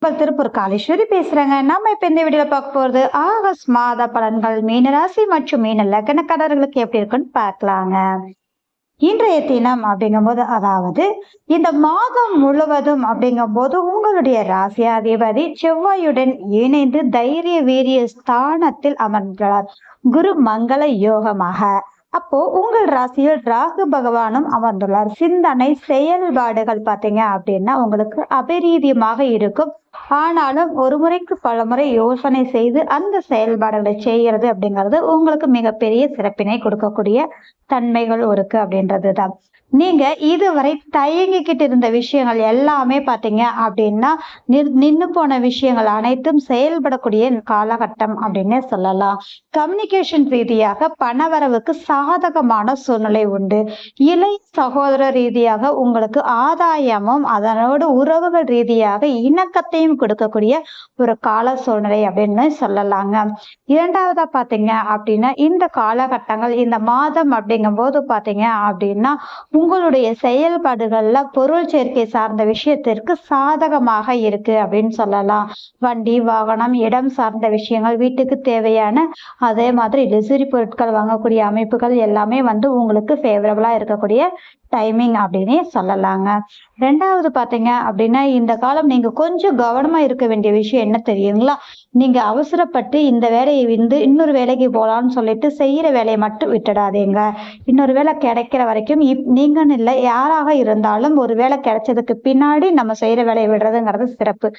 திருப்பூர் காளீஸ்வரி பேசுறேங்க. நம்ம இப்ப இந்த வீடியோல பார்க்க போறது ஆகஸ்ட் மாத பலன்கள் மீனராசி மற்றும் மீன லக்னக்காரர்களுக்கு எப்படி இருக்குன்னு பார்க்கலாங்க. இன்றைய தினம் அப்படிங்கும்போது, அதாவது இந்த மாதம் முழுவதும் அப்படிங்கும்போது உங்களுடைய ராசியாதிபதி செவ்வாயுடன் இணைந்து தைரிய வீரிய ஸ்தானத்தில் அமர்கிறார். குரு மங்கள யோகமாக. அப்போ உங்கள் ராசியில் ராகு பகவானும் அமர்ந்துள்ளார். சிந்தனை செயல்பாடுகள் பார்த்தீங்க அப்படின்னா உங்களுக்கு அபரீதியமாக இருக்கும். ஆனாலும் ஒரு முறைக்கு பல முறை யோசனை செய்து அந்த செயல்பாடுகளை செய்யறது அப்படிங்கிறது உங்களுக்கு மிகப்பெரிய சிறப்பினை கொடுக்கக்கூடிய தன்மைகள் இருக்கு அப்படின்றதுதான். நீங்க இதுவரை தயங்கிக்கிட்டு இருந்த விஷயங்கள் எல்லாமே பாத்தீங்க அப்படின்னா நின்னு போன விஷயங்கள் அனைத்தும் செயல்படக்கூடிய காலகட்டம் அப்படின்னு சொல்லலாம். கம்யூனிகேஷன் ரீதியாக பணவரவுக்கு சாதகமான சூழ்நிலை உண்டு. இளைய சகோதர ரீதியாக உங்களுக்கு ஆதாயமும் அதனோடு உறவுகள் ரீதியாக இணக்கத்தையும் கொடுக்கக்கூடிய ஒரு கால சூழ்நிலை அப்படின்னு சொல்லலாங்க. இரண்டாவதா பாத்தீங்க அப்படின்னா இந்த காலகட்டங்கள் இந்த மாதம் அப்படிங்கும் போது பாத்தீங்க அப்படின்னா உங்களுடைய செயல்பாடுகள்ல பொருள் சேர்க்கை சார்ந்த விஷயத்திற்கு சாதகமாக இருக்கு அப்படின்னு சொல்லலாம். வண்டி வாகனம் இடம் சார்ந்த விஷயங்கள் வீட்டுக்கு தேவையான அதே மாதிரி லெசுரி பொருட்கள் வாங்கக்கூடிய அமைப்புகள் எல்லாமே உங்களுக்கு ஃபேவரபிளா இருக்கக்கூடிய டைமிங் அப்படின்னே சொல்லலாங்க. ரெண்டாவது பாத்தீங்க அப்படின்னா இந்த காலம் நீங்க கொஞ்சம் கவனமா இருக்க வேண்டிய விஷயம் என்ன தெரியுங்களா? நீங்க அவசரப்பட்டு இந்த வேலையை இன்னொரு வேலைக்கு போலான்னு சொல்லிட்டு செய்யற வேலையை மட்டும் விட்டுடாதீங்க. இன்னொரு வேலை கிடைக்கிற வரைக்கும் நீங்கன்னு இல்லை, யாராக இருந்தாலும் ஒரு வேலை கிடைச்சதுக்கு பின்னாடி நம்ம செய்யற வேலையை விடுறதுங்கிறது சிறப்பு.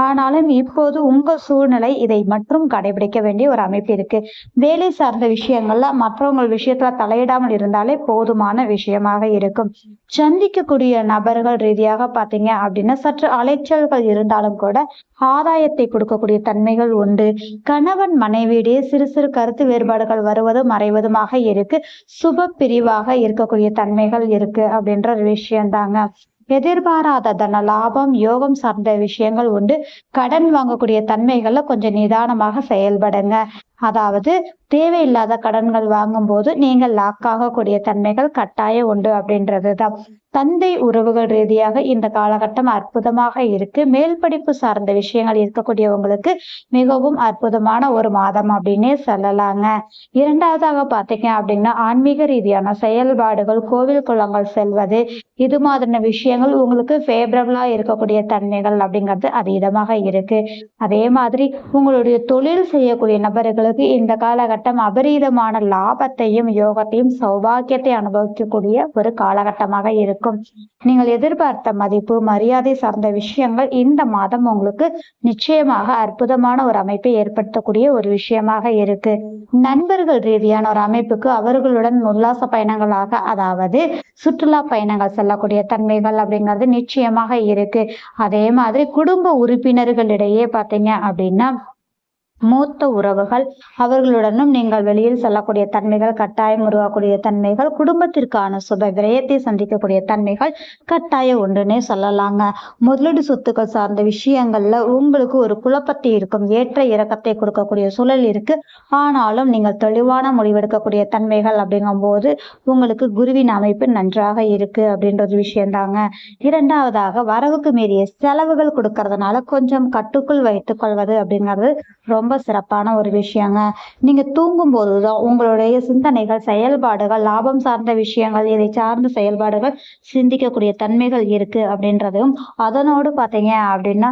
ஆனாலும் இப்போது உங்க சூழ்நிலை இதை மட்டும் கடைபிடிக்க வேண்டிய ஒரு அமைப்பு இருக்கு. வேலை சார்ந்த விஷயங்கள்ல மற்றவங்க விஷயத்துல தலையிடாமல் இருந்தாலே போதுமான விஷயமாக இருக்கும். சந்திக்கக்கூடிய நபர்கள் ரீதியாக பாத்தீங்க அப்படின்னா சற்று அலைச்சல்கள் இருந்தாலும் கூட ஆதாயத்தை கொடுக்கக்கூடிய தன்மைகள் உண்டு. கணவன் மனைவியிடையே சிறு சிறு கருத்து வேறுபாடுகள் வருவதும் மறைவதுமாக இருக்கு. சுப பிரிவாக இருக்கக்கூடிய தன்மைகள் இருக்கு அப்படின்ற ஒரு விஷயம்தாங்க. எதிர்பாராத தன லாபம் யோகம் சார்ந்த விஷயங்கள் உண்டு. கடன் வாங்கக்கூடிய தன்மைகள்ல கொஞ்சம் நிதானமாக செயல்படுங்க. அதாவது தேவையில்லாத கடன்கள் வாங்கும் போது நீங்கள் லாக் ஆகக்கூடிய தன்மைகள் கட்டாயம் உண்டு அப்படின்றதுதான். தந்தை உறவுகள் ரீதியாக இந்த காலகட்டம் அற்புதமாக இருக்கு. மேல் படிப்பு சார்ந்த விஷயங்கள் இருக்கக்கூடியவங்களுக்கு மிகவும் அற்புதமான ஒரு மாதம் அப்படின்னே சொல்லலாங்க. இரண்டாவதாக பாத்தீங்க அப்படின்னா ஆன்மீக ரீதியான செயல்பாடுகள், கோவில் குளங்கள் செல்வது, இது மாதிரியான விஷயங்கள் உங்களுக்கு ஃபேவரபிளா இருக்கக்கூடிய தன்மைகள் அப்படிங்கிறது அதீதமாக இருக்கு. அதே மாதிரி உங்களுடைய தொழில் செய்யக்கூடிய நபர்களுக்கு இந்த காலகட்டம் அபரீதமான லாபத்தையும் யோகத்தையும் சௌபாக்கியத்தை அனுபவிக்கக்கூடிய ஒரு காலகட்டமாக இருக்கும். நீங்கள் எதிர்பார்த்த மதிப்பு மரியாதை சார்ந்த விஷயங்கள் இந்த மாதம் உங்களுக்கு நிச்சயமாக அற்புதமான ஒரு அமைப்பை ஏற்படுத்தக்கூடிய ஒரு விஷயமாக இருக்கு. நண்பர்கள் ரீதியான ஒரு அமைப்புக்கு அவர்களுடன் உல்லாச பயணங்களாக, அதாவது சுற்றுலா பயணங்கள் செல்லக்கூடிய தன்மைகள் அப்படிங்கிறது நிச்சயமாக இருக்கு. அதே மாதிரி குடும்ப உறுப்பினர்களிடையே பாத்தீங்க அப்படின்னா மூத்த உறவுகள் அவர்களுடனும் நீங்கள் வெளியில் செல்லக்கூடிய தன்மைகள் கட்டாயம் உருவாக்கக்கூடிய தன்மைகள், குடும்பத்திற்கான சுப விரயத்தை சந்திக்கக்கூடிய தன்மைகள் கட்டாயம் உண்டுன்னே சொல்லலாங்க. முதலீடு சொத்துக்கள் சார்ந்த விஷயங்கள்ல உங்களுக்கு ஒரு குழப்பத்தை இருக்கும். ஏற்ற இறக்கத்தை கொடுக்கக்கூடிய சூழல் இருக்கு. ஆனாலும் நீங்கள் தெளிவான முடிவெடுக்கக்கூடிய தன்மைகள் அப்படிங்கும் போது உங்களுக்கு குருவின் அமைப்பு நன்றாக இருக்கு அப்படின்றது விஷயம்தாங்க. இரண்டாவதாக வரவுக்கு மீறிய செலவுகள் கொடுக்கறதுனால கொஞ்சம் கட்டுக்குள் வைத்துக் கொள்வது அப்படிங்கிறது ரொம்ப சிறப்பான ஒரு விஷயங்க. நீங்க தூங்கும் போதுதான் உங்களுடைய சிந்தனைகள் செயல்பாடுகள் லாபம் சார்ந்த விஷயங்கள் இதை சார்ந்த செயல்பாடுகள் சிந்திக்கக்கூடிய தன்மைகள் இருக்கு அப்படின்றதையும், அதனோடு பாத்தீங்க அப்படின்னா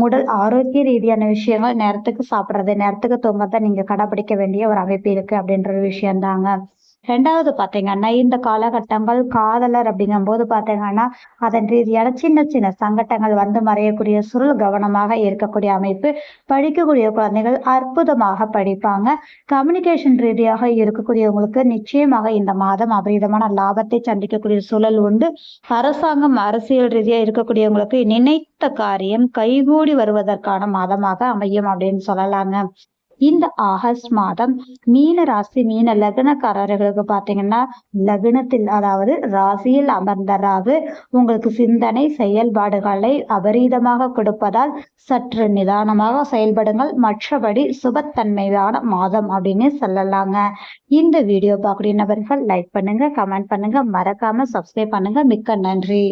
உடல் ஆரோக்கிய ரீதியான விஷயங்கள் நேரத்துக்கு சாப்பிடுறது நேரத்துக்கு தூங்கத்தை நீங்க கடைபிடிக்க வேண்டிய ஒரு அமைப்பு இருக்கு அப்படின்ற விஷயம் தாங்க. ரெண்டாவது பாத்தீங்கன்னா இந்த காலகட்டங்கள் காதலர் அப்படிங்கும் போது பாத்தீங்கன்னா அதன் ரீதியான சின்ன சின்ன சங்கட்டங்கள் மறையக்கூடிய சூழல் கவனமாக இருக்கக்கூடிய அமைப்பு. படிக்கக்கூடிய குழந்தைகள் அற்புதமாக படிப்பாங்க. கம்யூனிகேஷன் ரீதியாக இருக்கக்கூடியவங்களுக்கு நிச்சயமாக இந்த மாதம் அபரிதமான லாபத்தை சந்திக்கக்கூடிய சூழல் உண்டு. அரசாங்கம் அரசியல் ரீதியா இருக்கக்கூடியவங்களுக்கு நினைத்த காரியம் கைகூடி வருவதற்கான மாதமாக அமையும் அப்படின்னு சொல்லலாங்க. இந்த ஆகஸ்ட் மாதம் மீன ராசி மீன லக்னக்காரர்களுக்கு பாத்தீங்கன்னா லக்னத்தில் அதாவது ராசியில் அமர்ந்த ராகு உங்களுக்கு சிந்தனை செயல்பாடுகளை அபரீதமாக கொடுப்பதால் சற்று நிதானமாக செயல்படுங்கள். மற்றபடி சுபத்தன்மையான மாதம் அப்படின்னு சொல்லலாங்க. இந்த வீடியோ பார்க்கக்கூடிய நபர்கள் லைக் பண்ணுங்க, கமெண்ட் பண்ணுங்க, மறக்காம சப்ஸ்கிரைப் பண்ணுங்க. மிக்க நன்றி.